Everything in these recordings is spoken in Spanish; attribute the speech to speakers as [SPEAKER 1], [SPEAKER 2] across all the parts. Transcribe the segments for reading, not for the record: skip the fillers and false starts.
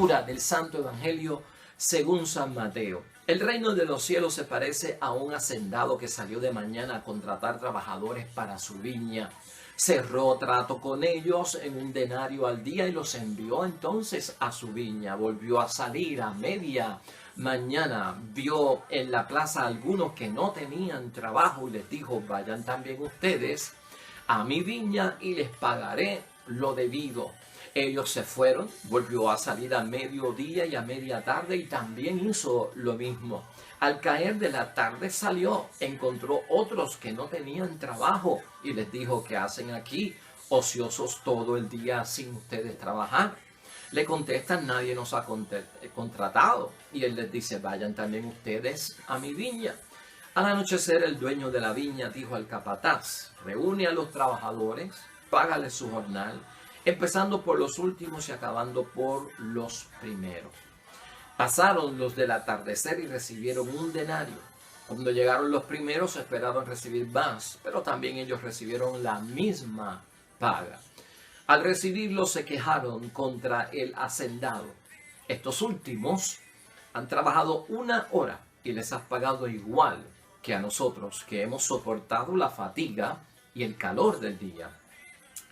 [SPEAKER 1] Lectura del Santo Evangelio según San Mateo. El reino de los cielos se parece a un hacendado que salió de mañana a contratar trabajadores para su viña. Cerró trato con ellos en 1 denario al día y los envió entonces a su viña. Volvió a salir a media mañana. Vio en la plaza a algunos que no tenían trabajo y les dijo: vayan también ustedes a mi viña y les pagaré lo debido. Ellos se fueron, volvió a salir a mediodía y a media tarde y también hizo lo mismo. Al caer de la tarde salió, encontró otros que no tenían trabajo y les dijo: ¿qué hacen aquí, ociosos todo el día sin ustedes trabajar? Le contestan: nadie nos ha contratado. Y él les dice: vayan también ustedes a mi viña. Al anochecer, el dueño de la viña dijo al capataz: reúne a los trabajadores, págales su jornal, empezando por los últimos y acabando por los primeros. Pasaron los del atardecer y recibieron 1 denario. Cuando llegaron los primeros esperaban recibir más, pero también ellos recibieron la misma paga. Al recibirlo se quejaron contra el hacendado: estos últimos han trabajado 1 hora y les has pagado igual que a nosotros, que hemos soportado la fatiga y el calor del día.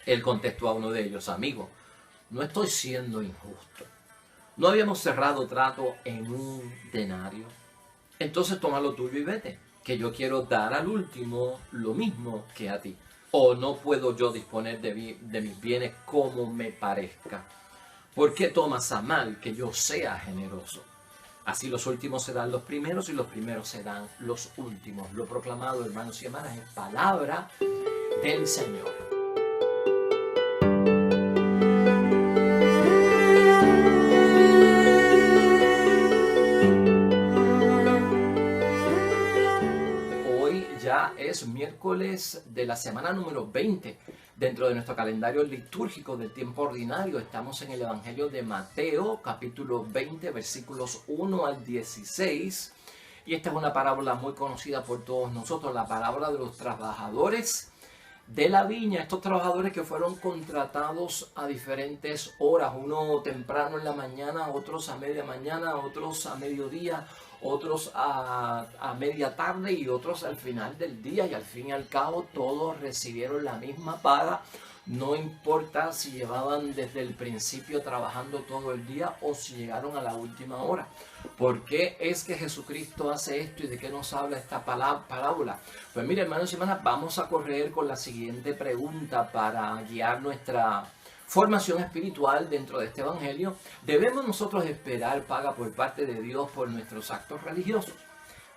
[SPEAKER 1] Él contestó a uno de ellos: amigo, no estoy siendo injusto. ¿No habíamos cerrado trato en 1 denario? Entonces toma lo tuyo y vete, que yo quiero dar al último lo mismo que a ti. ¿O no puedo yo disponer de mis bienes como me parezca? ¿Por qué tomas a mal que yo sea generoso? Así los últimos serán los primeros y los primeros serán los últimos. Lo proclamado, hermanos y hermanas, es palabra del Señor. Es miércoles de la semana número 20 dentro de nuestro calendario litúrgico del tiempo ordinario. Estamos en el Evangelio de Mateo, capítulo 20, versículos 1 al 16. Y esta es una parábola muy conocida por todos nosotros, la parábola de los trabajadores de la viña. Estos trabajadores que fueron contratados a diferentes horas, uno temprano en la mañana, otros a media mañana, otros a mediodía, otros a media tarde y otros al final del día, y al fin y al cabo todos recibieron la misma paga. No importa si llevaban desde el principio trabajando todo el día o si llegaron a la última hora. ¿Por qué es que Jesucristo hace esto y de qué nos habla esta parábola? Pues mire, hermanos y hermanas, vamos a correr con la siguiente pregunta para guiar nuestra formación espiritual dentro de este evangelio. ¿Debemos nosotros esperar paga por parte de Dios por nuestros actos religiosos?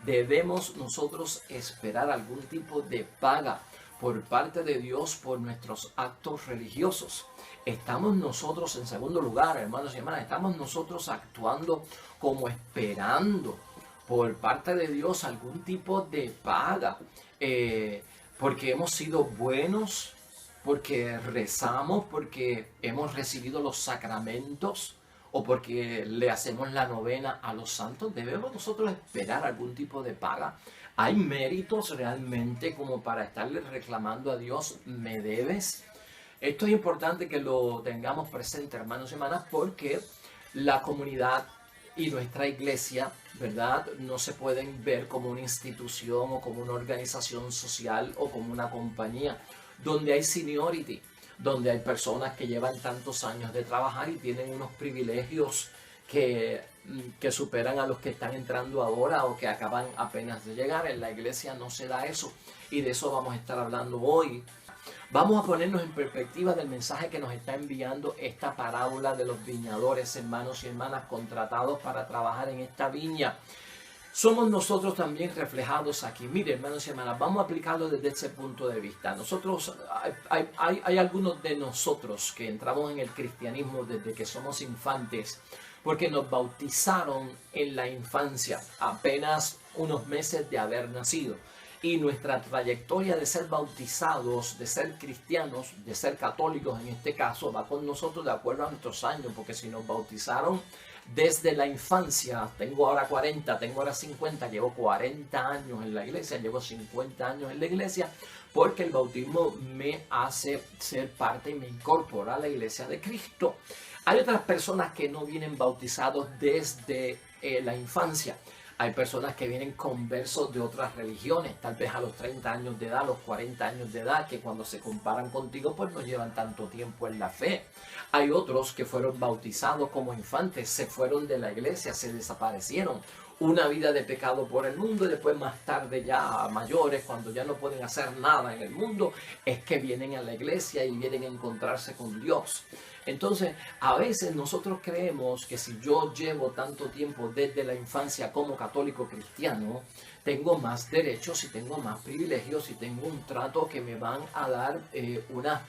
[SPEAKER 1] ¿Debemos nosotros esperar algún tipo de paga por parte de Dios por nuestros actos religiosos? ¿Estamos nosotros, en segundo lugar, hermanos y hermanas, estamos nosotros actuando como esperando por parte de Dios algún tipo de paga? Porque hemos sido buenos, porque rezamos, porque hemos recibido los sacramentos o porque le hacemos la novena a los santos. ¿Debemos nosotros esperar algún tipo de paga? ¿Hay méritos realmente como para estarle reclamando a Dios: me debes? Esto es importante que lo tengamos presente, hermanos y hermanas, porque la comunidad y nuestra iglesia, ¿verdad?, no se pueden ver como una institución o como una organización social o como una compañía donde hay seniority, donde hay personas que llevan tantos años de trabajar y tienen unos privilegios que superan a los que están entrando ahora o que acaban apenas de llegar. En la iglesia no se da eso, y de eso vamos a estar hablando hoy. Vamos a ponernos en perspectiva del mensaje que nos está enviando esta parábola de los viñadores, hermanos y hermanas, contratados para trabajar en esta viña. Somos nosotros también reflejados aquí. Mire, hermanos y hermanas, vamos a aplicarlo desde ese punto de vista. Nosotros, hay algunos de nosotros que entramos en el cristianismo desde que somos infantes, porque nos bautizaron en la infancia, apenas unos meses de haber nacido. Y nuestra trayectoria de ser bautizados, de ser cristianos, de ser católicos en este caso, va con nosotros de acuerdo a nuestros años, porque si nos bautizaron desde la infancia, tengo ahora 40, tengo ahora 50, llevo 40 años en la iglesia, llevo 50 años en la iglesia, porque el bautismo me hace ser parte y me incorpora a la iglesia de Cristo. Hay otras personas que no vienen bautizados desde la infancia. Hay personas que vienen conversos de otras religiones, tal vez a los 30 años de edad, a los 40 años de edad, que cuando se comparan contigo pues no llevan tanto tiempo en la fe. Hay otros que fueron bautizados como infantes, se fueron de la iglesia, se desaparecieron. Una vida de pecado por el mundo y después más tarde ya mayores, cuando ya no pueden hacer nada en el mundo, es que vienen a la iglesia y vienen a encontrarse con Dios. Entonces, a veces nosotros creemos que si yo llevo tanto tiempo desde la infancia como católico cristiano, tengo más derechos y tengo más privilegios y tengo un trato que me van a dar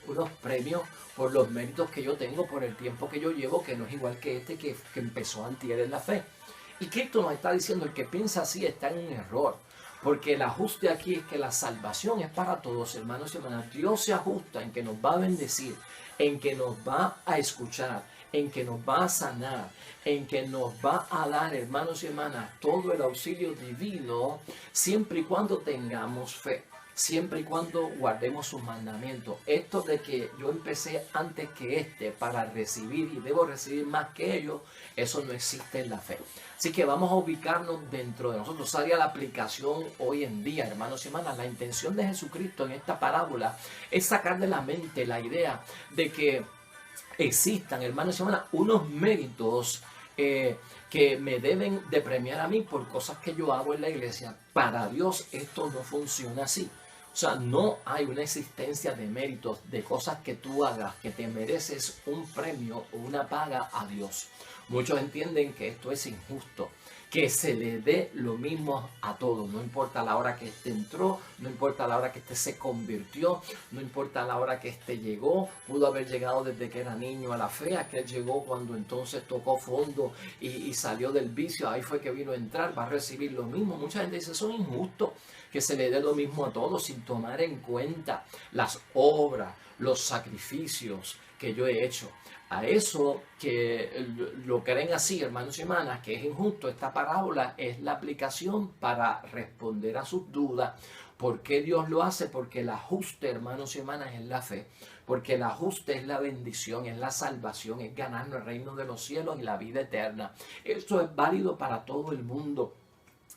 [SPEAKER 1] unos premios por los méritos que yo tengo por el tiempo que yo llevo, que no es igual que este que empezó antier en la fe. Y Cristo nos está diciendo, el que piensa así está en un error. Porque el ajuste aquí es que la salvación es para todos, hermanos y hermanas. Dios se ajusta en que nos va a bendecir, en que nos va a escuchar, en que nos va a sanar, en que nos va a dar, hermanos y hermanas, todo el auxilio divino, siempre y cuando tengamos fe. Siempre y cuando guardemos sus mandamientos. Esto de que yo empecé antes que para recibir y debo recibir más que ellos, eso no existe en la fe. Así que vamos a ubicarnos dentro de nosotros. Haría la aplicación hoy en día, hermanos y hermanas. La intención de Jesucristo en esta parábola es sacar de la mente la idea de que existan, hermanos y hermanas, unos méritos que me deben de premiar a mí por cosas que yo hago en la iglesia. Para Dios esto no funciona así. O sea, no hay una existencia de méritos, de cosas que tú hagas, que te mereces un premio o una paga a Dios. Muchos entienden que esto es injusto, que se le dé lo mismo a todos. No importa la hora que este entró, no importa la hora que este se convirtió, no importa la hora que este llegó. Pudo haber llegado desde que era niño a la fe, aquel llegó cuando entonces tocó fondo y salió del vicio. Ahí fue que vino a entrar, va a recibir lo mismo. Mucha gente dice, eso es injusto, que se le dé lo mismo a todos sin tomar en cuenta las obras, los sacrificios que yo he hecho. A eso que lo creen así, hermanos y hermanas, que es injusto, esta parábola es la aplicación para responder a sus dudas. ¿Por qué Dios lo hace? Porque el ajuste, hermanos y hermanas, es la fe. Porque el ajuste es la bendición, es la salvación, es ganar el reino de los cielos y la vida eterna. Esto es válido para todo el mundo.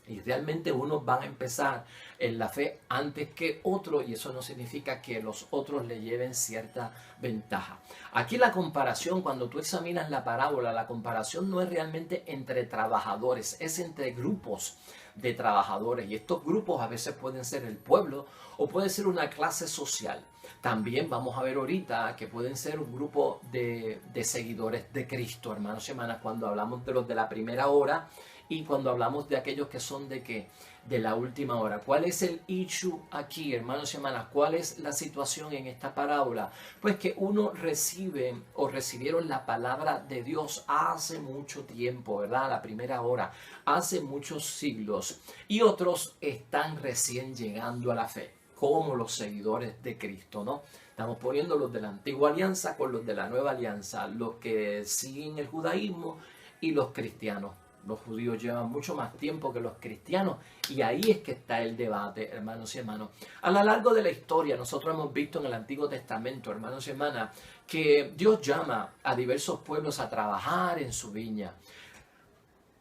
[SPEAKER 1] Y realmente unos van a empezar en la fe antes que otros, y eso no significa que los otros le lleven cierta ventaja. Aquí la comparación, cuando tú examinas la parábola, la comparación no es realmente entre trabajadores, es entre grupos de trabajadores. Y estos grupos a veces pueden ser el pueblo o puede ser una clase social. También vamos a ver ahorita que pueden ser un grupo de seguidores de Cristo, hermanos y hermanas, cuando hablamos de los de la primera hora. Y cuando hablamos de aquellos que son de ¿qué? De la última hora. ¿Cuál es el issue aquí, hermanos y hermanas? ¿Cuál es la situación en esta parábola? Pues que uno recibe o recibieron la palabra de Dios hace mucho tiempo, ¿verdad? La primera hora, hace muchos siglos. Y otros están recién llegando a la fe, como los seguidores de Cristo, ¿no? Estamos poniendo los de la antigua alianza con los de la nueva alianza, los que siguen el judaísmo y los cristianos. Los judíos llevan mucho más tiempo que los cristianos y ahí es que está el debate, hermanos y hermanas. A lo largo de la historia nosotros hemos visto en el Antiguo Testamento, hermanos y hermanas, que Dios llama a diversos pueblos a trabajar en su viña.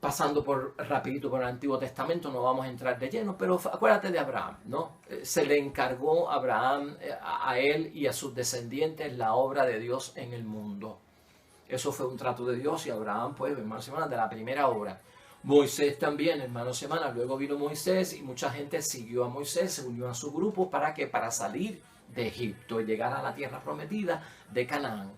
[SPEAKER 1] Pasando rapidito por el Antiguo Testamento, no vamos a entrar de lleno, pero acuérdate de Abraham, ¿no? Se le encargó a Abraham, a él y a sus descendientes la obra de Dios en el mundo. Eso fue un trato de Dios y Abraham, pues, hermanos y hermanas, de la primera obra. Moisés también, hermanos y hermanas. Luego vino Moisés y mucha gente siguió a Moisés, se unió a su grupo. ¿Para qué? Para salir de Egipto y llegar a la tierra prometida de Canaán.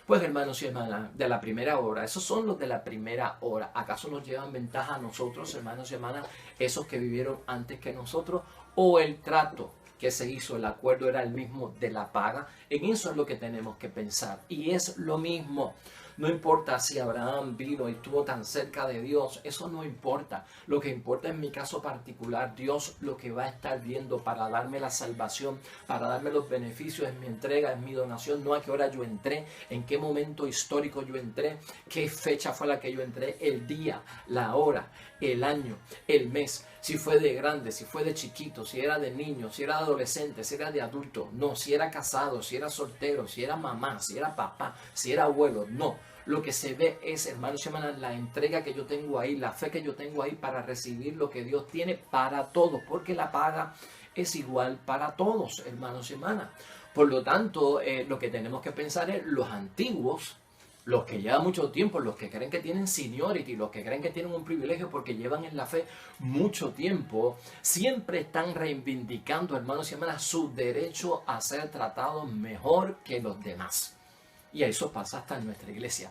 [SPEAKER 1] Pues, hermanos y hermanas, de la primera hora, esos son los de la primera hora. ¿Acaso nos llevan ventaja a nosotros, hermanos y hermanas, esos que vivieron antes que nosotros? ¿O el trato que se hizo, el acuerdo era el mismo de la paga? En eso es lo que tenemos que pensar. Y es lo mismo. No importa si Abraham vino y estuvo tan cerca de Dios, eso no importa. Lo que importa en mi caso particular, Dios lo que va a estar viendo para darme la salvación, para darme los beneficios en mi entrega, en mi donación, no a qué hora yo entré, en qué momento histórico yo entré, qué fecha fue la que yo entré, el día, la hora, el año, el mes, si fue de grande, si fue de chiquito, si era de niño, si era de adolescente, si era de adulto, no, si era casado, si era soltero, si era mamá, si era papá, si era abuelo, no. Lo que se ve es, hermanos y hermanas, la entrega que yo tengo ahí, la fe que yo tengo ahí para recibir lo que Dios tiene para todos, porque la paga es igual para todos, hermanos y hermanas. Por lo tanto, lo que tenemos que pensar es los antiguos, los que llevan mucho tiempo, los que creen que tienen seniority, los que creen que tienen un privilegio porque llevan en la fe mucho tiempo, siempre están reivindicando, hermanos y hermanas, su derecho a ser tratados mejor que los demás. Y eso pasa hasta en nuestra iglesia.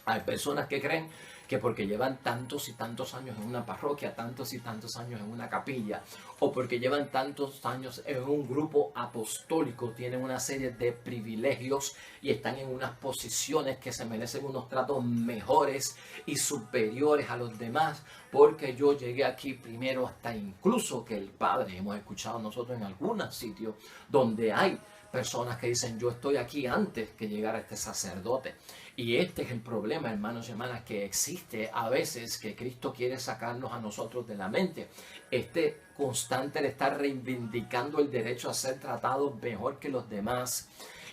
[SPEAKER 1] Hay personas que creen que porque llevan tantos y tantos años en una parroquia, tantos y tantos años en una capilla, o porque llevan tantos años en un grupo apostólico, tienen una serie de privilegios y están en unas posiciones que se merecen unos tratos mejores y superiores a los demás, porque yo llegué aquí primero hasta incluso que el Padre. Hemos escuchado nosotros en algunos sitios donde hay personas que dicen, yo estoy aquí antes que llegar a este sacerdote. Y este es el problema, hermanos y hermanas, que existe a veces, que Cristo quiere sacarnos a nosotros de la mente. Este constante de estar reivindicando el derecho a ser tratados mejor que los demás.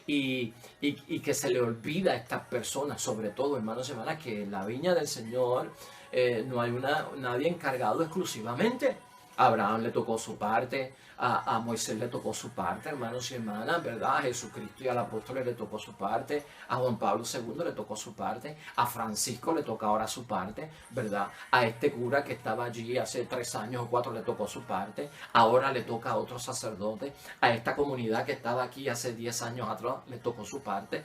[SPEAKER 1] Y que se le olvida a estas personas, sobre todo, hermanos y hermanas, que en la viña del Señor no hay nadie encargado exclusivamente. A Abraham le tocó su parte, a Moisés le tocó su parte, hermanos y hermanas, ¿verdad? A Jesucristo y al apóstol le tocó su parte, a Juan Pablo II le tocó su parte, a Francisco le toca ahora su parte, ¿verdad? A este cura que estaba allí hace 3 años o 4 le tocó su parte, ahora le toca a otro sacerdote, a esta comunidad que estaba aquí hace 10 años atrás le tocó su parte.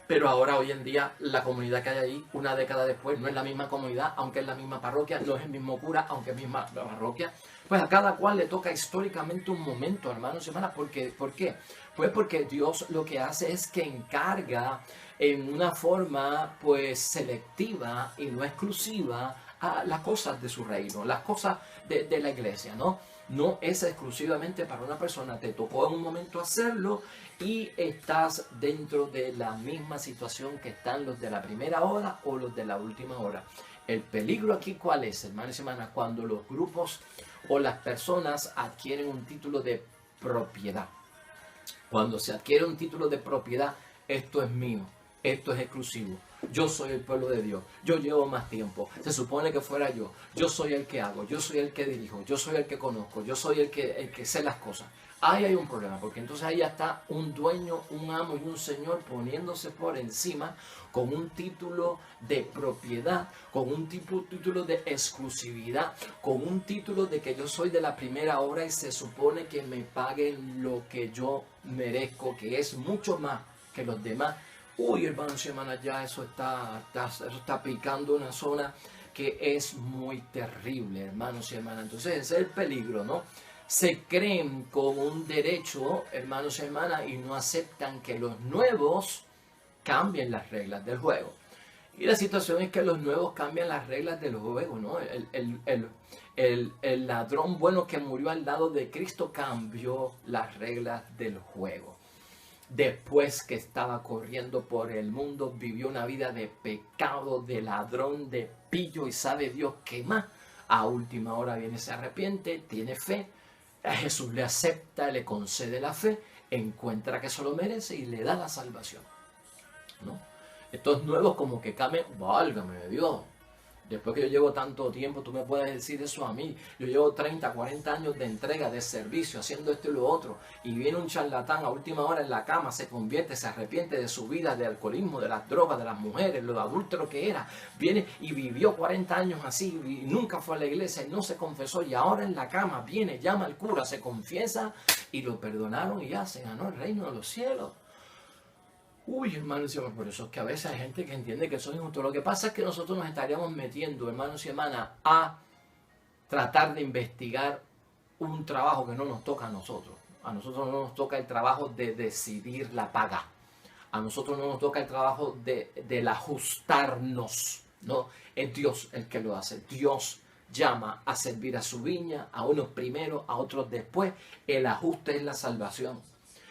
[SPEAKER 1] Pero ahora, hoy en día, la comunidad que hay ahí, una década después, no es la misma comunidad, aunque es la misma parroquia, no es el mismo cura, aunque es la misma parroquia. Pues a cada cual le toca históricamente un momento, hermanos y hermanas. ¿Por qué? Pues porque Dios lo que hace es que encarga en una forma pues selectiva y no exclusiva a las cosas de su reino, las cosas de la iglesia, ¿no? No es exclusivamente para una persona, te tocó en un momento hacerlo y estás dentro de la misma situación que están los de la primera hora o los de la última hora. El peligro aquí, ¿cuál es, hermanos y hermanas? Cuando los grupos o las personas adquieren un título de propiedad. Cuando se adquiere un título de propiedad, esto es mío, esto es exclusivo. Yo soy el pueblo de Dios, yo llevo más tiempo, se supone que fuera yo soy el que hago, yo soy el que dirijo, yo soy el que conozco, yo soy el que sé las cosas. Ahí hay un problema, porque entonces ahí ya está un dueño, un amo y un señor poniéndose por encima con un título de propiedad, con un título de exclusividad, con un título de que yo soy de la primera hora y se supone que me paguen lo que yo merezco, que es mucho más que los demás. Uy, hermanos y hermanas, ya eso está picando una zona que es muy terrible, hermanos y hermanas. Entonces ese es el peligro, ¿no? Se creen con un derecho, hermanos y hermanas, y no aceptan que los nuevos cambien las reglas del juego. Y la situación es que los nuevos cambian las reglas del juego, ¿no? El ladrón bueno que murió al lado de Cristo cambió las reglas del juego. Después que estaba corriendo por el mundo, vivió una vida de pecado, de ladrón, de pillo y sabe Dios qué más. A última hora viene, se arrepiente, tiene fe, a Jesús le acepta, le concede la fe, encuentra que se lo merece y le da la salvación, ¿no? Estos nuevos como que cambian, válgame Dios. Después que yo llevo tanto tiempo, tú me puedes decir eso a mí. Yo llevo 30, 40 años de entrega, de servicio, haciendo esto y lo otro. Y viene un charlatán a última hora en la cama, se convierte, se arrepiente de su vida, de alcoholismo, de las drogas, de las mujeres, lo adúltero que era. Viene y vivió 40 años así y nunca fue a la iglesia y no se confesó. Y ahora en la cama viene, llama al cura, se confiesa y lo perdonaron y ya se ganó el reino de los cielos. Uy, hermanos y hermanas, por eso es que a veces hay gente que entiende que eso es injusto. Lo que pasa es que nosotros nos estaríamos metiendo, hermanos y hermanas, a tratar de investigar un trabajo que no nos toca a nosotros. A nosotros no nos toca el trabajo de decidir la paga. A nosotros no nos toca el trabajo del ajustarnos, ¿no? Es Dios el que lo hace. Dios llama a servir a su viña, a unos primero, a otros después. El ajuste es la salvación.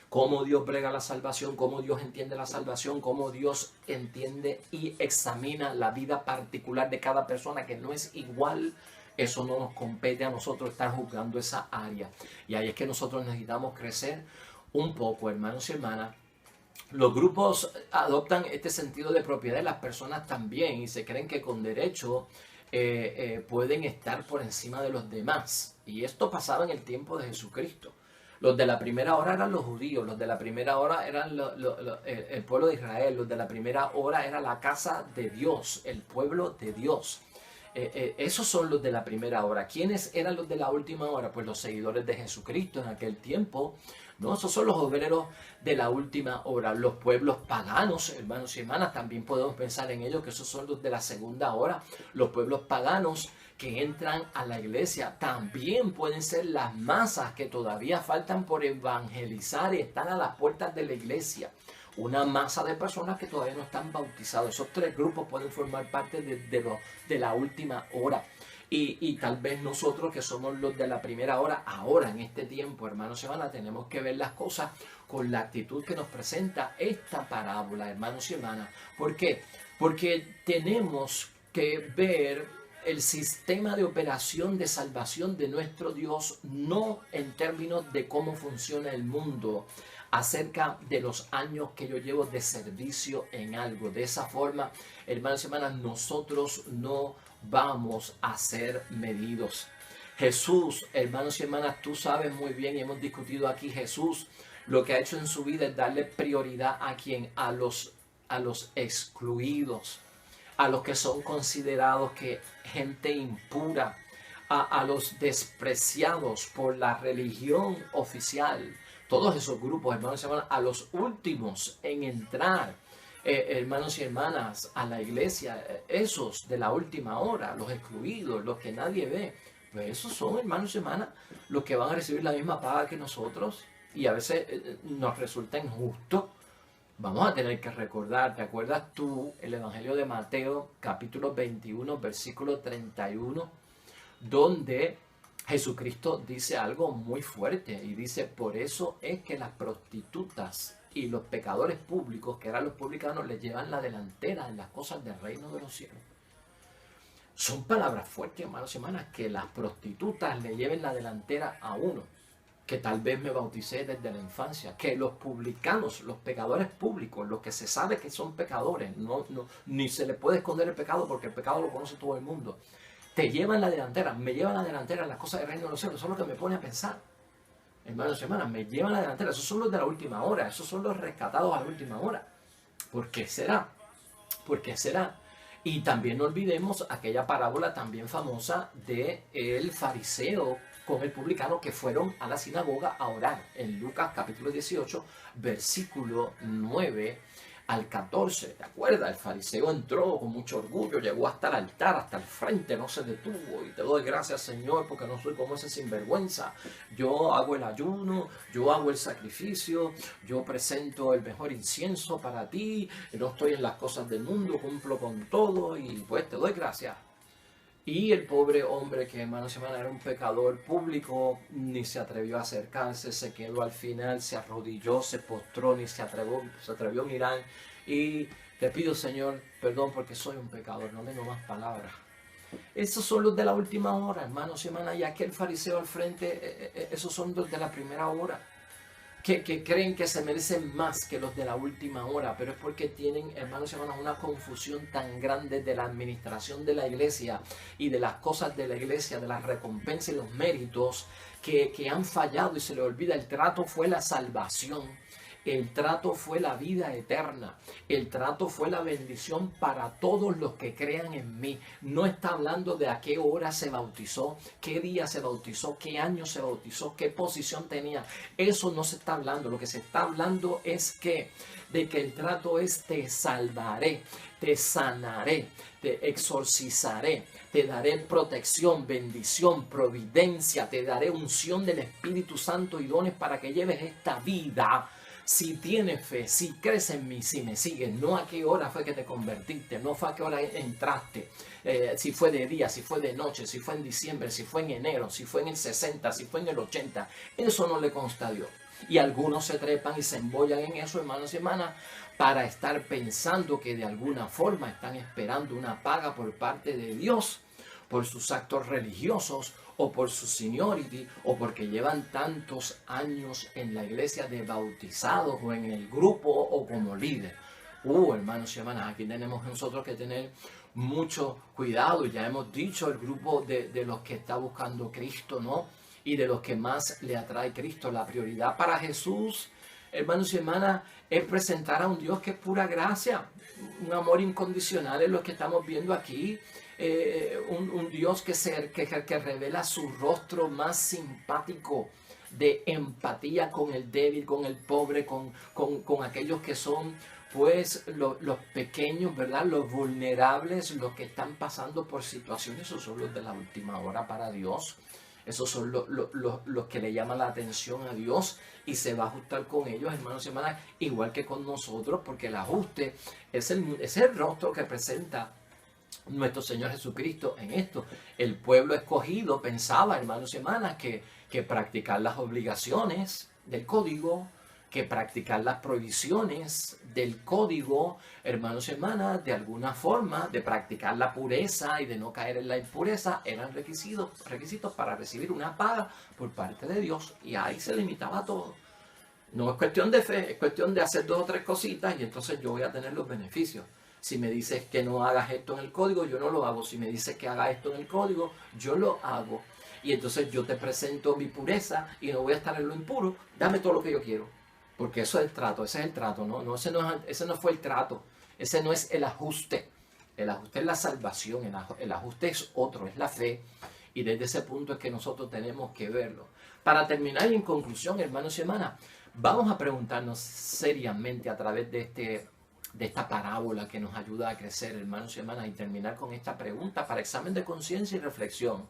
[SPEAKER 1] Cómo Dios brega la salvación, cómo Dios entiende la salvación, cómo Dios entiende y examina la vida particular de cada persona, que no es igual. Eso no nos compete a nosotros estar juzgando esa área. Y ahí es que nosotros necesitamos crecer un poco, hermanos y hermanas. Los grupos adoptan este sentido de propiedad de las personas también y se creen que con derecho pueden estar por encima de los demás. Y esto pasaba en el tiempo de Jesucristo. Los de la primera hora eran los judíos, los de la primera hora eran el pueblo de Israel, los de la primera hora era la casa de Dios, el pueblo de Dios. Esos son los de la primera hora. ¿Quiénes eran los de la última hora? Pues los seguidores de Jesucristo en aquel tiempo, ¿no? Esos son los obreros de la última hora. Los pueblos paganos, hermanos y hermanas, también podemos pensar en ellos, que esos son los de la segunda hora. Los pueblos paganos que entran a la iglesia también pueden ser las masas que todavía faltan por evangelizar y están a las puertas de la iglesia. Una masa de personas que todavía no están bautizados. Esos tres grupos pueden formar parte de la última hora. Y tal vez nosotros que somos los de la primera hora, ahora en este tiempo, hermanos y hermanas, tenemos que ver las cosas con la actitud que nos presenta esta parábola, hermanos y hermanas. ¿Por qué? Porque tenemos que ver el sistema de operación de salvación de nuestro Dios, no en términos de cómo funciona el mundo, acerca de los años que yo llevo de servicio en algo. De esa forma, hermanos y hermanas, nosotros no vamos a ser medidos. Jesús, hermanos y hermanas, tú sabes muy bien y hemos discutido aquí, Jesús lo que ha hecho en su vida es darle prioridad a quien, a los excluidos, a los que son considerados que gente impura, a los despreciados por la religión oficial. Todos esos grupos, hermanos y hermanas, a los últimos en entrar, hermanos y hermanas, a la iglesia, esos de la última hora, los excluidos, los que nadie ve, pues esos son, hermanos y hermanas, los que van a recibir la misma paga que nosotros y a veces nos resulta injusto. Vamos a tener que recordar, ¿te acuerdas tú el Evangelio de Mateo, capítulo 21, versículo 31, donde Jesucristo dice algo muy fuerte y dice, por eso es que las prostitutas y los pecadores públicos, que eran los publicanos, les llevan la delantera en las cosas del reino de los cielos? Son palabras fuertes, hermanos y hermanas, que las prostitutas le lleven la delantera a uno, que tal vez me bauticé desde la infancia, que los publicanos, los pecadores públicos, los que se sabe que son pecadores, ni se le puede esconder el pecado porque el pecado lo conoce todo el mundo, te llevan la delantera, me llevan la delantera en las cosas del reino de los cielos. Eso es lo que me pone a pensar, hermanos y hermanas, me llevan la delantera. Esos son los de la última hora, esos son los rescatados a la última hora. ¿Por qué será? ¿Por qué será? Y también no olvidemos aquella parábola también famosa de el fariseo con el publicano que fueron a la sinagoga a orar. En Lucas capítulo 18, versículo 9 al 14. ¿Te acuerdas? El fariseo entró con mucho orgullo, llegó hasta el altar, hasta el frente, no se detuvo. Y te doy gracias, Señor, porque no soy como ese sinvergüenza. Yo hago el ayuno, yo hago el sacrificio, yo presento el mejor incienso para ti, no estoy en las cosas del mundo, cumplo con todo y pues te doy gracias. Y el pobre hombre, que hermanos y hermanas era un pecador público, ni se atrevió a acercarse, se quedó al final, se arrodilló, se postró, ni se atrevió a mirar. Y te pido, Señor, perdón porque soy un pecador, no tengo más palabras. Esos son los de la última hora, hermanos y hermanas, y aquel fariseo al frente, esos son los de la primera hora. Que creen que se merecen más que los de la última hora, pero es porque tienen, hermanos y hermanas, una confusión tan grande de la administración de la iglesia y de las cosas de la iglesia, de las recompensas y los méritos, que han fallado y se les olvida. El trato fue la salvación, el trato fue la vida eterna, el trato fue la bendición para todos los que crean en mí. No está hablando de a qué hora se bautizó, qué día se bautizó, qué año se bautizó, qué posición tenía. Eso no se está hablando. Lo que se está hablando es de que el trato es: te salvaré, te sanaré, te exorcizaré, te daré protección, bendición, providencia, te daré unción del Espíritu Santo y dones para que lleves esta vida si tienes fe, si crees en mí, si me sigues, no a qué hora fue que te convertiste, no fue a qué hora entraste, si fue de día, si fue de noche, si fue en diciembre, si fue en enero, si fue en el 60, si fue en el 80, eso no le consta a Dios. Y algunos se trepan y se embollan en eso, hermanos y hermanas, para estar pensando que de alguna forma están esperando una paga por parte de Dios por sus actos religiosos o por su seniority o porque llevan tantos años en la iglesia de bautizados o en el grupo o como líder. Hermanos y hermanas, aquí tenemos nosotros que tener mucho cuidado. Ya hemos dicho el grupo de los que está buscando Cristo, ¿no? Y de los que más le atrae Cristo. La prioridad para Jesús, hermanos y hermanas, es presentar a un Dios que es pura gracia, un amor incondicional, es lo que estamos viendo aquí. Un Dios que revela su rostro más simpático de empatía con el débil, con el pobre, con aquellos que son pues los pequeños, ¿verdad? Los vulnerables, los que están pasando por situaciones. Esos son los de la última hora para Dios. Esos son los que le llaman la atención a Dios y se va a ajustar con ellos, hermanos y hermanas, igual que con nosotros, porque el ajuste es el rostro que presenta nuestro Señor Jesucristo en esto. El pueblo escogido pensaba, hermanos y hermanas, que practicar las obligaciones del código, que practicar las prohibiciones del código, hermanos y hermanas, de alguna forma, de practicar la pureza y de no caer en la impureza, eran requisitos para recibir una paga por parte de Dios, y ahí se limitaba todo. No es cuestión de fe, es cuestión de hacer 2 o 3 cositas y entonces yo voy a tener los beneficios. Si me dices que no hagas esto en el código, yo no lo hago. Si me dices que haga esto en el código, yo lo hago. Y entonces yo te presento mi pureza y no voy a estar en lo impuro. Dame todo lo que yo quiero. Porque eso es el trato, ese es el trato, ¿no? Ese no fue el trato, ese no es el ajuste. El ajuste es la salvación, el ajuste es otro, es la fe. Y desde ese punto es que nosotros tenemos que verlo. Para terminar y en conclusión, hermanos y hermanas, vamos a preguntarnos seriamente a través de esta parábola que nos ayuda a crecer, hermanos y hermanas, y terminar con esta pregunta para examen de conciencia y reflexión.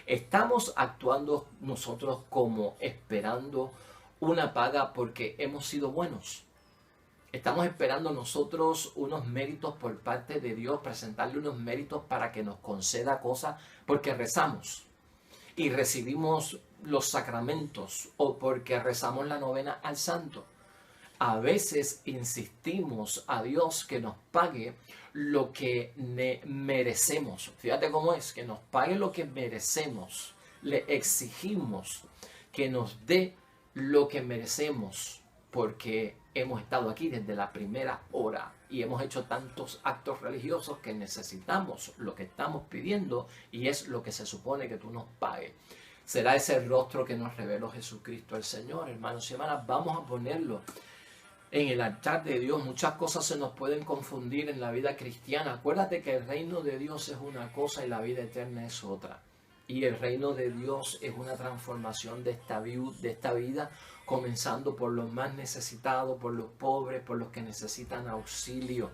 [SPEAKER 1] ¿Estamos actuando nosotros como esperando una paga porque hemos sido buenos? ¿Estamos esperando nosotros unos méritos por parte de Dios, presentarle unos méritos para que nos conceda cosas porque rezamos y recibimos los sacramentos o porque rezamos la novena al santo? A veces insistimos a Dios que nos pague lo que merecemos. Fíjate cómo es, que nos pague lo que merecemos. Le exigimos que nos dé lo que merecemos porque hemos estado aquí desde la primera hora y hemos hecho tantos actos religiosos que necesitamos lo que estamos pidiendo y es lo que se supone que tú nos pagues. ¿Será ese rostro que nos reveló Jesucristo el Señor? Hermanos y hermanas, vamos a ponerlo en el altar de Dios. Muchas cosas se nos pueden confundir en la vida cristiana. Acuérdate que el reino de Dios es una cosa y la vida eterna es otra. Y el reino de Dios es una transformación de esta vida, comenzando por los más necesitados, por los pobres, por los que necesitan auxilio.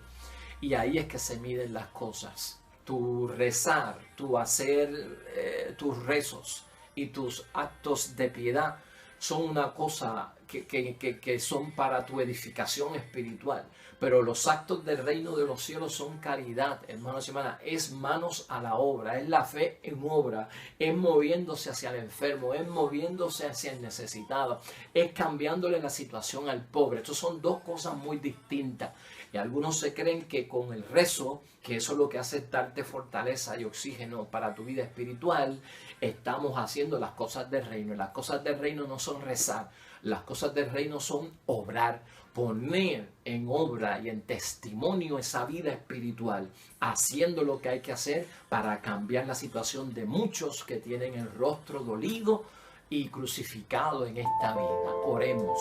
[SPEAKER 1] Y ahí es que se miden las cosas. Tu rezar, tu hacer tus rezos y tus actos de piedad son una cosa que son para tu edificación espiritual. Pero los actos del reino de los cielos son caridad, hermanos y hermanas. Es manos a la obra, es la fe en obra, es moviéndose hacia el enfermo, es moviéndose hacia el necesitado, es cambiándole la situación al pobre. Estas son 2 cosas muy distintas. Y algunos se creen que con el rezo, que eso es lo que hace es darte fortaleza y oxígeno para tu vida espiritual, estamos haciendo las cosas del reino. Las cosas del reino no son rezar, las cosas del reino son obrar, poner en obra y en testimonio esa vida espiritual, haciendo lo que hay que hacer para cambiar la situación de muchos que tienen el rostro dolido y crucificado en esta vida. Oremos.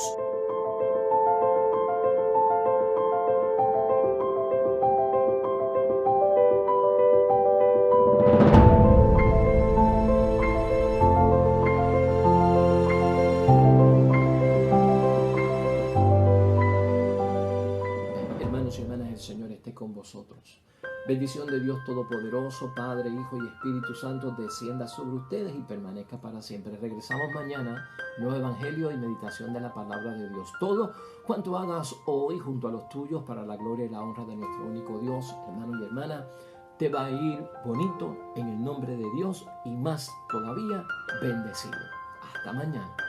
[SPEAKER 1] Hermanos y hermanas, el Señor esté con vosotros. nosotros. Bendición de Dios Todopoderoso, Padre, Hijo y Espíritu Santo, descienda sobre ustedes y permanezca para siempre. Regresamos mañana, nuevo evangelio y meditación de la palabra de Dios. Todo cuanto hagas hoy junto a los tuyos para la gloria y la honra de nuestro único Dios, hermano y hermana, te va a ir bonito en el nombre de Dios y más todavía bendecido. Hasta mañana.